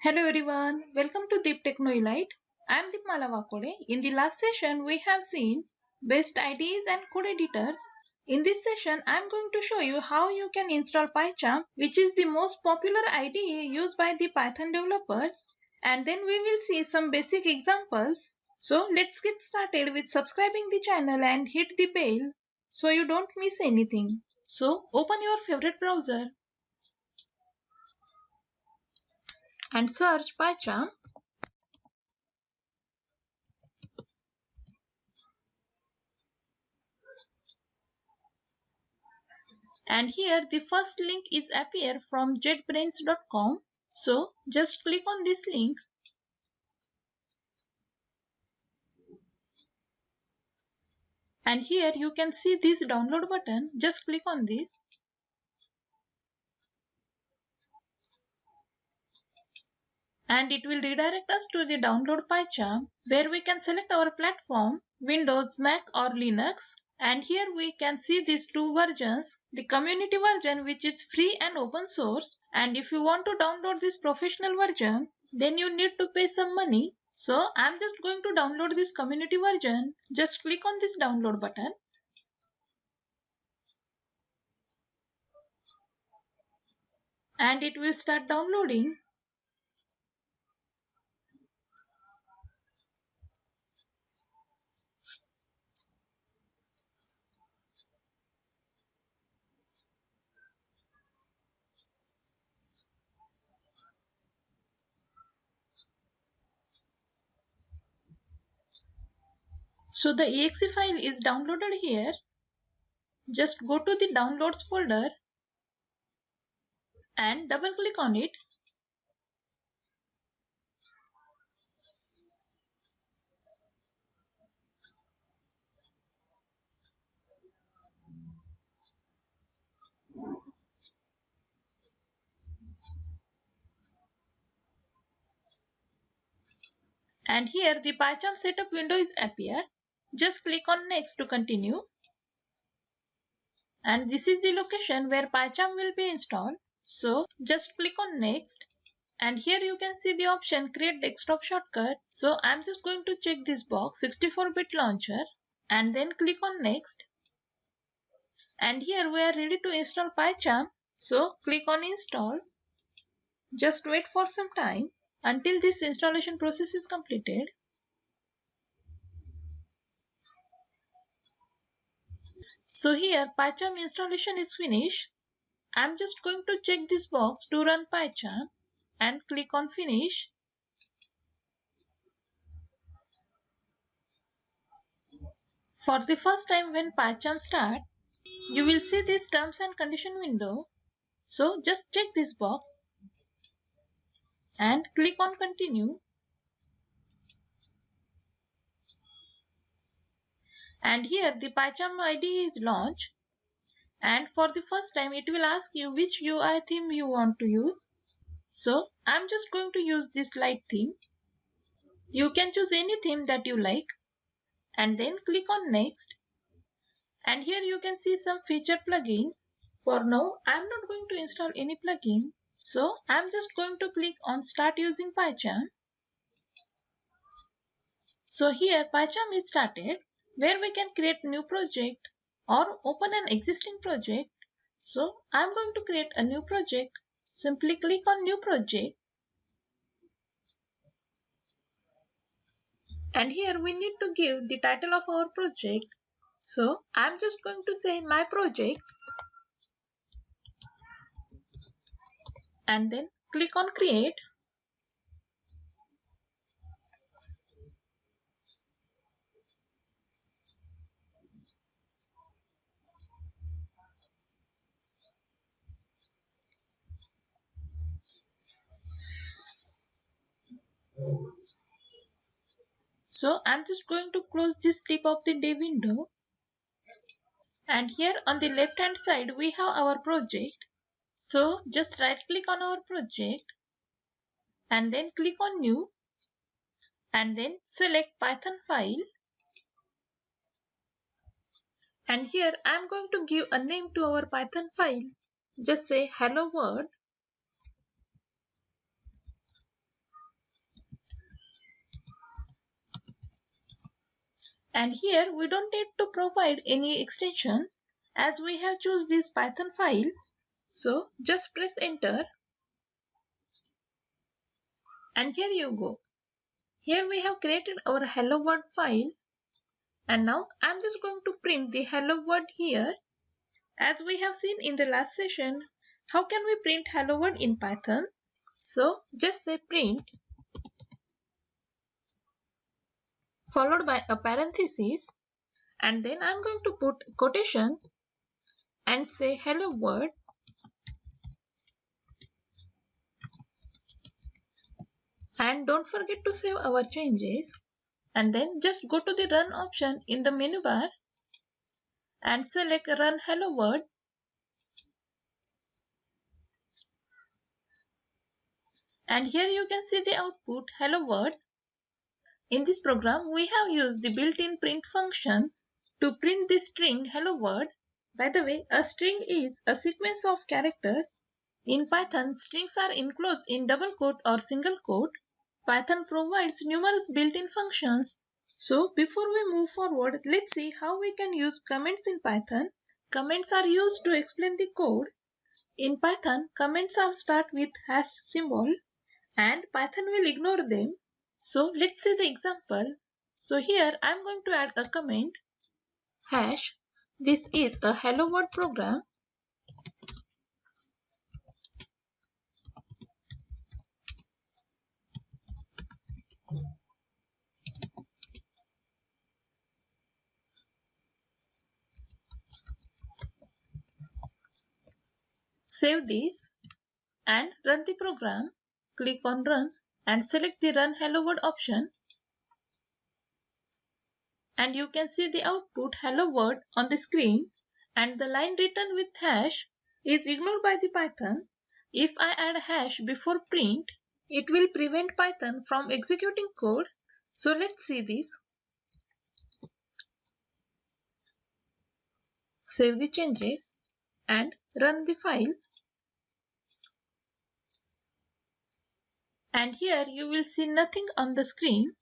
Hello everyone, welcome to Deep Techno Elite. I am Deep Wakode. In the last session, we have seen best IDEs and code editors. In this session, I am going to show you how you can install PyCharm, which is the most popular IDE used by the Python developers. And then we will see some basic examples. So let's get started with subscribing the channel and hit the bell so you don't miss anything. So open your favorite browser and search PyCharm. And here the first link is appear from jetbrains.com. So just click on this link. And here you can see this download button. Just click on this. And it will redirect us to the download PyCharm, where we can select our platform, Windows, Mac or Linux. And here we can see these two versions, the community version which is free and open source. And if you want to download this professional version, then you need to pay some money. So I'm just going to download this community version. Just click on this download button. And it will start downloading. So the exe file is downloaded here. Just go to the downloads folder and double click on it. And here the PyCharm setup window is appear. Just click on next to continue. And this is the location where PyCharm will be installed. So just click on next. And here you can see the option create desktop shortcut. So I'm just going to check this box 64-bit launcher and then click on next. And here we are ready to install PyCharm. So click on install. Just wait for some time until this installation process is completed. So here PyCharm installation is finished. I'm just going to check this box to run PyCharm and click on finish. For the first time when PyCharm starts, you will see this terms and condition window. So just check this box and click on continue. And here the PyCharm IDE is launched. And for the first time it will ask you which UI theme you want to use. So I'm just going to use this light theme. You can choose any theme that you like and then click on next. And here you can see some feature plugin. For now I'm not going to install any plugin. So I'm just going to click on start using PyCharm. So here PyCharm is started, where we can create new project or open an existing project. So I'm going to create a new project. Simply click on new project. And here we need to give the title of our project. So I'm just going to say my project. And then click on create. So I'm just going to close this tip of the day window. And here on the left hand side we have our project. So just right click on our project and then click on new and then select Python file. And here I am going to give a name to our Python file. Just say hello world. And here we don't need to provide any extension as we have choose this Python file. So just press enter and here you go. Here we have created our hello world file and now I'm just going to print the hello world here. As we have seen in the last session, how can we print hello world in Python? So just say print followed by a parenthesis and then I'm going to put quotation and say hello world and don't forget to save our changes and then just go to the run option in the menu bar and select run hello world and here you can see the output hello world. In this program we have used the built-in print function to print the string hello world. By the way, a string is a sequence of characters. In Python, strings are enclosed in double quote or single quote. Python provides numerous built-in functions. So before we move forward, let's see how we can use comments in Python. Comments are used to explain the code. In Python, comments are start with hash symbol and Python will ignore them. So let's see the example. So here I am going to add a comment hash. This is a hello world program. Save this and run the program. Click on run and select the run hello world option. And you can see the output hello world on the screen and the line written with hash is ignored by the Python. If I add hash before print, it will prevent Python from executing code. So let's see this. Save the changes and run the file. And here you will see nothing on the screen.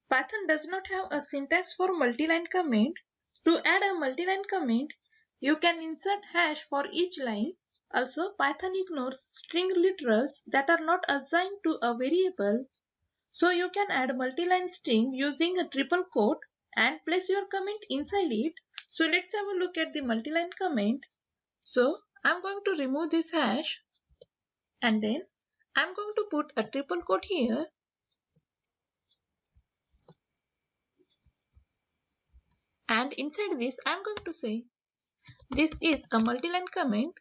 Python does not have a syntax for multi-line comment. To add a multi-line comment, you can insert hash for each line. Also, Python ignores string literals that are not assigned to a variable. So you can add multi-line string using a triple quote and place your comment inside it. So let's have a look at the multi-line comment. So I'm going to remove this hash and then I'm going to put a triple quote here. And inside this, I'm going to say, this is a multi-line comment.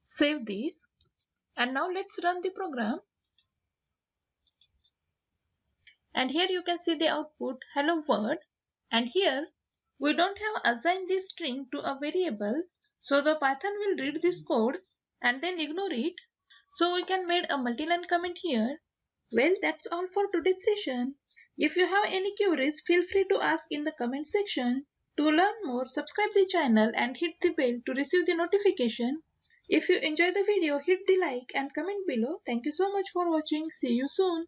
Save this. And now let's run the program. And here you can see the output hello world. And here we don't have assigned this string to a variable. So the Python will read this code and then ignore it. So we can make a multi-line comment here. Well, that's all for today's session. If you have any queries, feel free to ask in the comment section. To learn more, subscribe the channel and hit the bell to receive the notification. If you enjoyed the video, hit the like and comment below. Thank you so much for watching. See you soon.